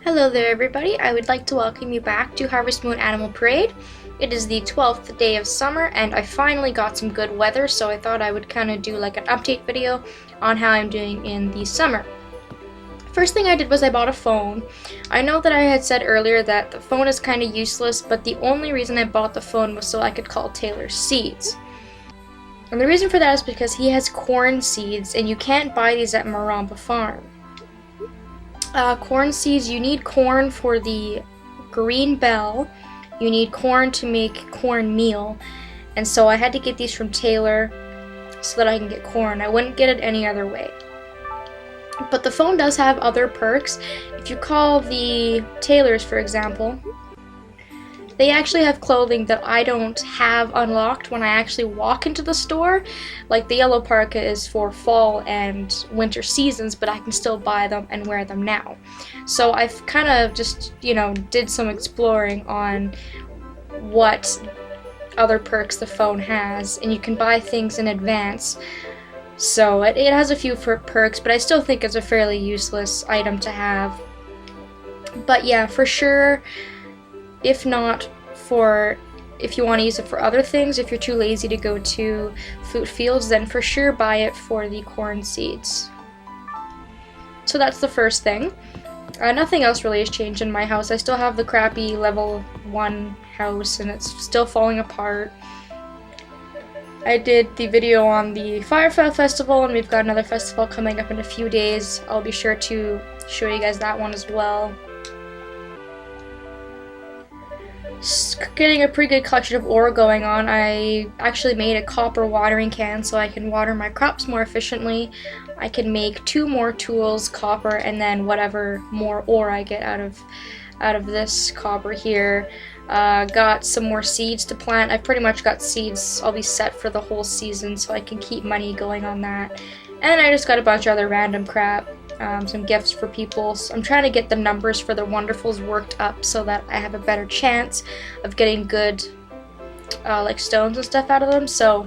Hello there everybody, I would like to welcome you back to Harvest Moon Animal Parade. It is the 12th day of summer and I finally got some good weather, so I thought I would kind of do like an update video on how I'm doing in the summer. First thing I did was I bought a phone. I know that I had said earlier that the phone is kind of useless, but the only reason I bought the phone was so I could call Taylor seeds. And the reason for that is because he has corn seeds and you can't buy these at Maramba Farm. Corn seeds, you need corn for the green bell, you need corn to make cornmeal, and so I had to get these from Taylor so that I can get corn. I wouldn't get it any other way. But the phone does have other perks. If you call the Taylors, for example, they actually have clothing that I don't have unlocked when I actually walk into the store. Like the yellow parka is for fall and winter seasons, but I can still buy them and wear them now. So I've kind of just, did some exploring on what other perks the phone has, and you can buy things in advance. So it has a few perks, but I still think it's a fairly useless item to have. But yeah, for sure, if you want to use it for other things, if you're too lazy to go to Food Fields, then for sure buy it for the corn seeds. So that's the first thing. Nothing else really has changed in my house. I still have the crappy level 1 house and it's still falling apart. I did the video on the Firefly Festival and we've got another festival coming up in a few days. I'll be sure to show you guys that one as well. Getting a pretty good collection of ore going on. I actually made a copper watering can so I can water my crops more efficiently. I can make 2 more tools, copper, and then whatever more ore I get out of this copper here. Got some more seeds to plant. I've pretty much got seeds. I'll be set for the whole season so I can keep money going on that. And I just got a bunch of other random crap. Some gifts for people. So I'm trying to get the numbers for the Wonderfuls worked up so that I have a better chance of getting good like stones and stuff out of them, so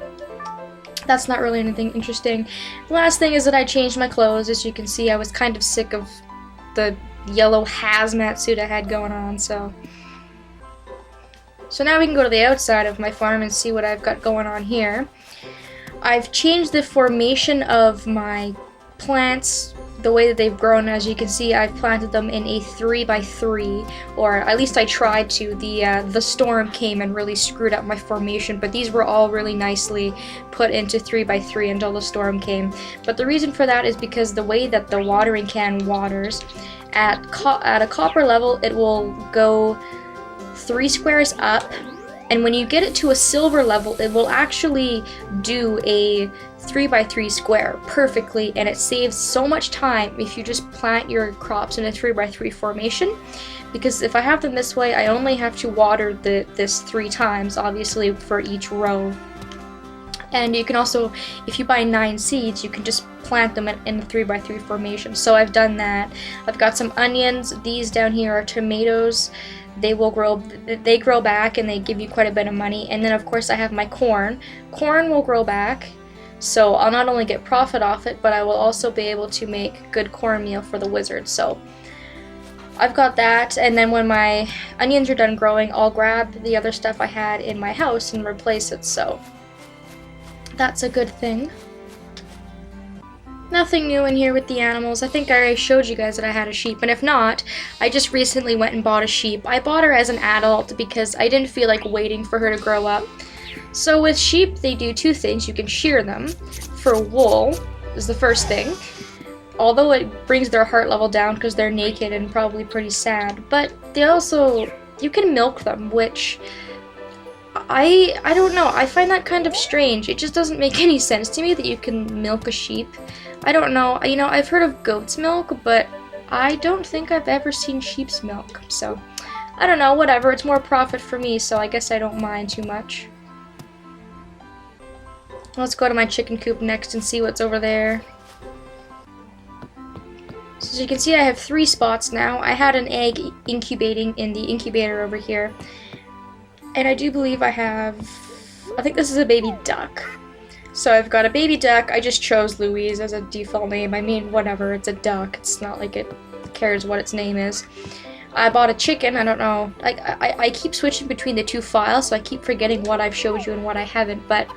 that's not really anything interesting. The last thing is that I changed my clothes. As you can see, I was kind of sick of the yellow hazmat suit I had going on, so now we can go to the outside of my farm and see what I've got going on here. I've changed the formation of my plants, the way that they've grown. As you can see, I've planted them in a 3x3, or at least I tried to. The storm came and really screwed up my formation, but these were all really nicely put into 3x3 until the storm came. But the reason for that is because the way that the watering can waters, at a copper level, it will go 3 squares up, and when you get it to a silver level, it will actually do a 3x3 square perfectly, and it saves so much time if you just plant your crops in a 3x3 formation, because if I have them this way, I only have to water this 3 times, obviously, for each row. And you can also, if you buy 9 seeds, you can just plant them in the 3x3 formation. So I've done that. I've got some onions. These down here are tomatoes. They grow back and they give you quite a bit of money. And then of course I have my corn. Corn will grow back, so I'll not only get profit off it, but I will also be able to make good cornmeal for the wizard. So I've got that, and then when my onions are done growing, I'll grab the other stuff I had in my house and replace it, so that's a good thing. Nothing new in here with the animals. I think I already showed you guys that I had a sheep, and if not, I just recently went and bought a sheep. I bought her as an adult because I didn't feel like waiting for her to grow up. So with sheep, they do 2 things. You can shear them for wool, is the first thing, although it brings their heart level down because they're naked and probably pretty sad. But they also, you can milk them, which I don't know, I find that kind of strange. It just doesn't make any sense to me that you can milk a sheep. I don't know, I've heard of goat's milk, but I don't think I've ever seen sheep's milk. So, I don't know, whatever, it's more profit for me, so I guess I don't mind too much. Let's go to my chicken coop next and see what's over there. So as you can see, I have 3 spots now. I had an egg incubating in the incubator over here. And I do believe I think this is a baby duck. So I've got a baby duck. I just chose Louise as a default name. I mean, whatever, it's a duck. It's not like it cares what its name is. I bought a chicken. I don't know. I keep switching between the two files, so I keep forgetting what I've showed you and what I haven't, but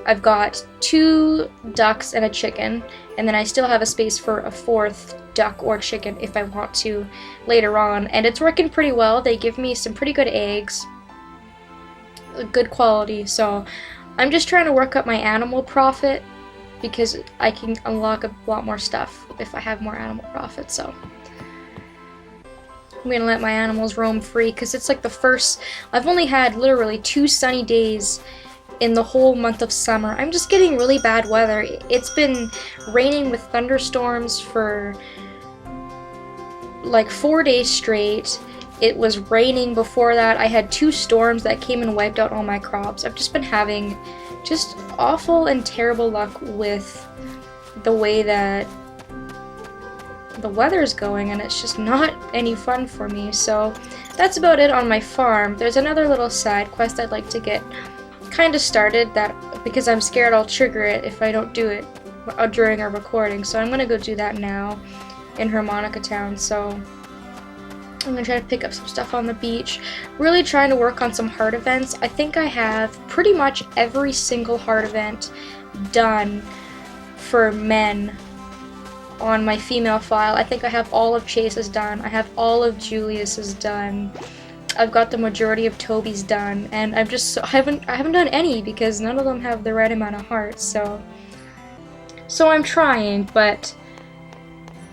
I've got 2 ducks and a chicken, and then I still have a space for a 4th duck or chicken if I want to later on, and it's working pretty well. They give me some pretty good eggs, good quality, so I'm just trying to work up my animal profit because I can unlock a lot more stuff if I have more animal profit. So I'm gonna let my animals roam free because it's like the first, I've only had literally 2 sunny days in the whole month of summer. I'm just getting really bad weather. It's been raining with thunderstorms for like 4 days straight. It was raining before that. I had 2 storms that came and wiped out all my crops. I've just been having just awful and terrible luck with the way that the weather's going, and it's just not any fun for me. So that's about it on my farm. There's another little side quest I'd like to get kind of started, that because I'm scared I'll trigger it if I don't do it during our recording. So I'm gonna go do that now in Harmonica Town. So I'm gonna try to pick up some stuff on the beach. Really trying to work on some heart events. I think I have pretty much every single heart event done for men on my female file. I think I have all of Chase's done. I have all of Julius's done. I've got the majority of Toby's done, and I haven't done any because none of them have the right amount of hearts. So I'm trying, but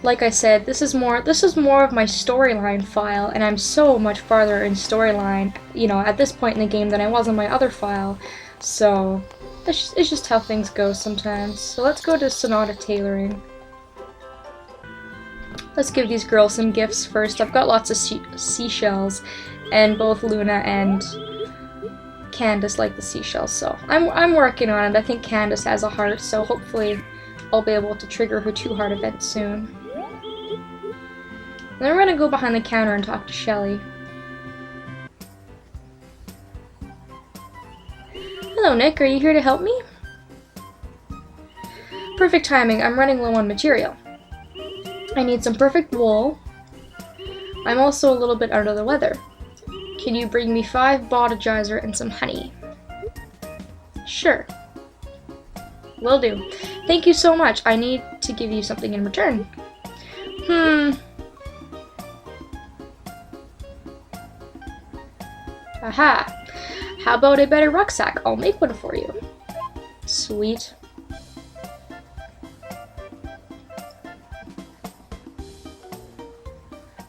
like I said, this is more of my storyline file, and I'm so much farther in storyline, you know, at this point in the game than I was on my other file. So it's just how things go sometimes. So let's go to Sonata Tailoring. Let's give these girls some gifts first. I've got lots of seashells, and both Luna and Candace like the seashells, so I'm working on it. I think Candace has a heart, so hopefully I'll be able to trigger her 2 heart event soon. And then we're gonna go behind the counter and talk to Shelly. Hello, Nick. Are you here to help me? Perfect timing. I'm running low on material. I need some perfect wool. I'm also a little bit under the weather. Can you bring me 5 Bottigizer and some honey? Sure. Will do. Thank you so much. I need to give you something in return. Aha! How about a better rucksack? I'll make one for you. Sweet.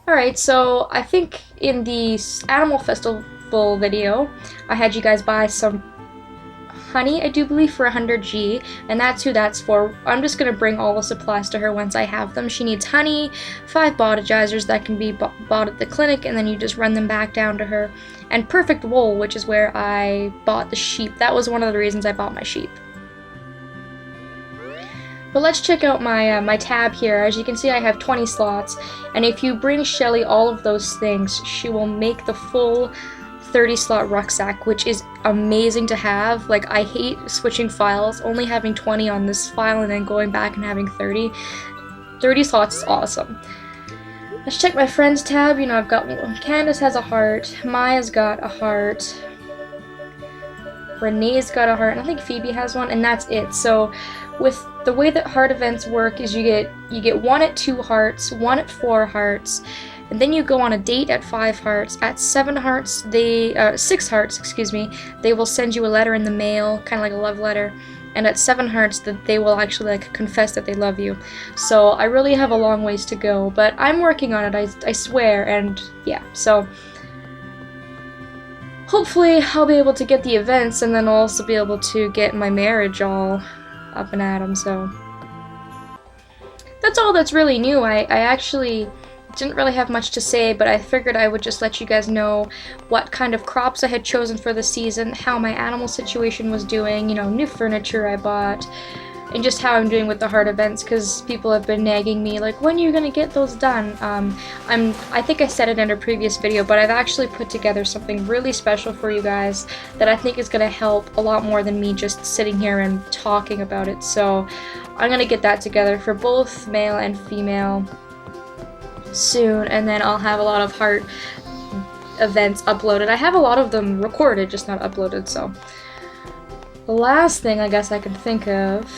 Alright, so I think in the Animal Festival video, I had you guys buy some honey, I do believe, for 100G, and that's who that's for. I'm just going to bring all the supplies to her once I have them. She needs honey, 5 Bottigizers that can be bought at the clinic, and then you just run them back down to her, and perfect wool, which is where I bought the sheep. That was one of the reasons I bought my sheep. But let's check out my tab here. As you can see, I have 20 slots, and if you bring Shelly all of those things, she will make the full 30 slot rucksack, which is amazing to have. Like, I hate switching files, only having 20 on this file and then going back and having 30. 30 slots is awesome. Let's check my friends tab. You know, I've got Candace has a heart, Maya's got a heart, Renee's got a heart, and I think Phoebe has one, and that's it. So with the way that heart events work is you get 1 at 2 hearts, 1 at 4 hearts, and then you go on a date at 5 hearts. At 7 hearts, 6 hearts, excuse me, they will send you a letter in the mail, kind of like a love letter. And at 7 hearts, that they will actually like confess that they love you. So I really have a long ways to go, but I'm working on it. I swear, and yeah. So hopefully I'll be able to get the events, and then I'll also be able to get my marriage all up and at 'em. So that's all that's really new. I actually didn't really have much to say, but I figured I would just let you guys know what kind of crops I had chosen for the season, how my animal situation was doing, you know, new furniture I bought, and just how I'm doing with the heart events, because people have been nagging me like, when are you gonna get those done? I think I said it in a previous video, but I've actually put together something really special for you guys that I think is gonna help a lot more than me just sitting here and talking about it. So I'm gonna get that together for both male and female soon, and then I'll have a lot of heart events uploaded. I have a lot of them recorded, just not uploaded, so. The last thing I guess I can think of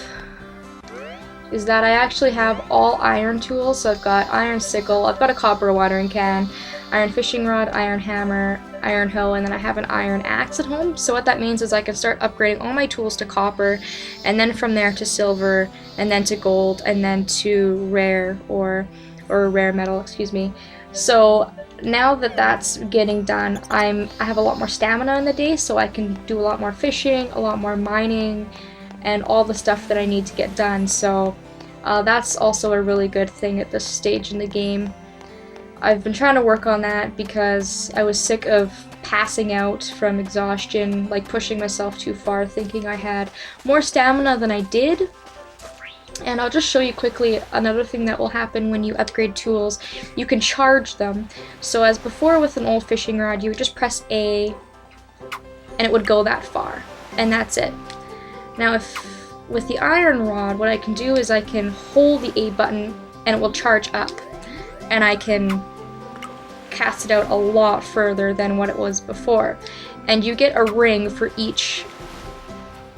is that I actually have all iron tools. So I've got iron sickle, I've got a copper watering can, iron fishing rod, iron hammer, iron hoe, and then I have an iron axe at home. So what that means is I can start upgrading all my tools to copper, and then from there to silver, and then to gold, and then to rare or rare metal, excuse me. So now that that's getting done, I have a lot more stamina in the day, so I can do a lot more fishing, a lot more mining, and all the stuff that I need to get done. So that's also a really good thing at this stage in the game. I've been trying to work on that because I was sick of passing out from exhaustion, like pushing myself too far, thinking I had more stamina than I did. And I'll just show you quickly another thing that will happen when you upgrade tools. You can charge them. So as before with an old fishing rod, you would just press A and it would go that far. And that's it. Now with the iron rod, what I can do is I can hold the A button and it will charge up. And I can cast it out a lot further than what it was before. And you get a ring for each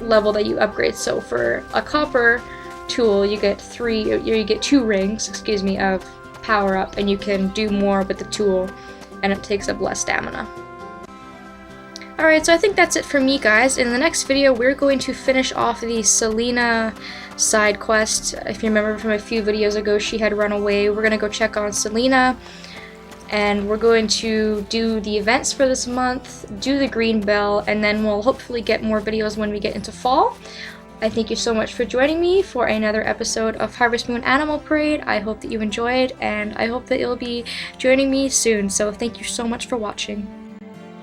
level that you upgrade. So for a copper tool, you get 2 rings, excuse me, of power up, and you can do more with the tool, and it takes up less stamina. Alright, so I think that's it for me, guys. In the next video, we're going to finish off the Selena side quest. If you remember from a few videos ago, she had run away. We're gonna go check on Selena, and we're going to do the events for this month, do the green bell, and then we'll hopefully get more videos when we get into fall. I thank you so much for joining me for another episode of Harvest Moon Animal Parade. I hope that you enjoyed, and I hope that you'll be joining me soon. So thank you so much for watching.